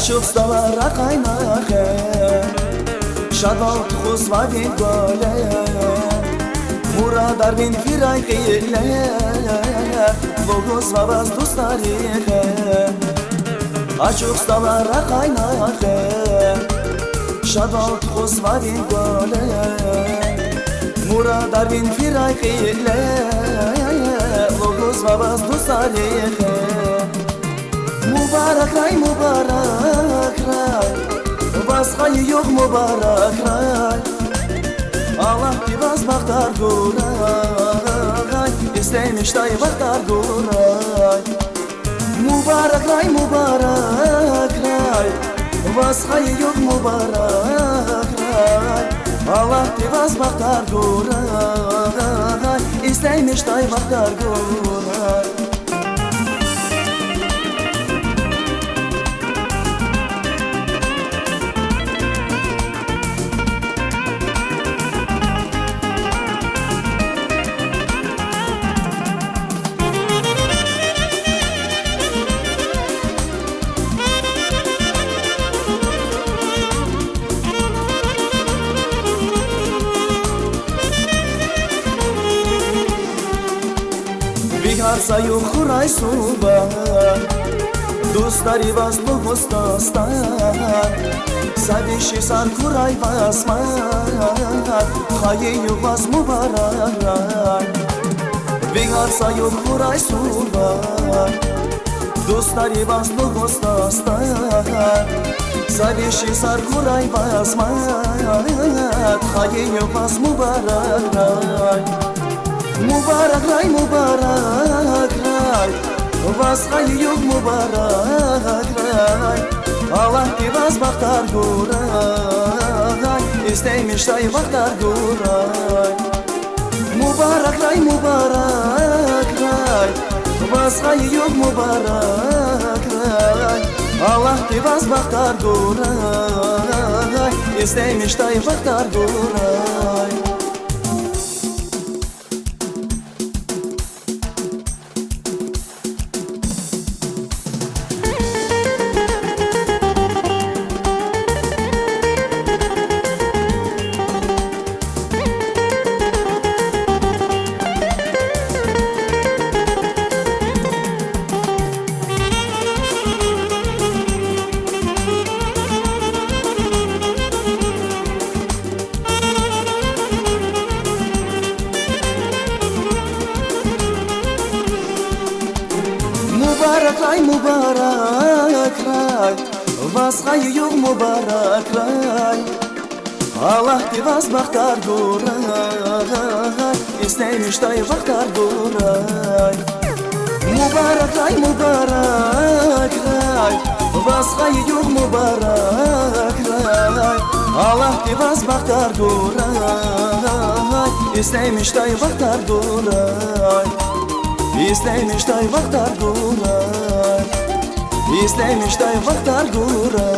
Aşık stalara kaynağı Şadal tıkuzma bin gole Muradar bin firay kıyıle Logos vavaz dostarihe Aşık stalara kaynağı Şadal tıkuzma bin gole Muradar bin firay kıyıle Logos vavaz dostarihe Mübarek ray, mübarek ray Başkayı yok mübarek ray Allah divaz baktar guray İsteymiş day baktar guray Mübarek ray, mübarek ray Başkayı yok mübarek ray Allah divaz baktar guray İsteymiş day baktar guray Biharsa yok kuray suba Dostari vas logos dostan Sadişi sar kuray vasman Haye yok vas mübarek Biharsa yok kuray suba Dostari vas logos dostan Sadişi sar kuray vasman Haye yok vas mübarek Mübarek ray, mübarek ray Başkayı yok mübarek ray Allah divaz baktar guray İsteymiş day baktar guray Mübarek ray, mübarek ray Başkayı yok mübarek ray Allah divaz baktar guray İsteymiş day baktar guray Mübarek ray, mübarek ray Başkayı yok mübarek ray Allah divaz baktar guray İsteymiş day baktar guray Mübarek ray, mübarek ray Başkayı yok mübarek ray Allah divaz baktar guray İsteymiş day baktar guray İsteymiş day baktar guray İsteymiş day baktar guray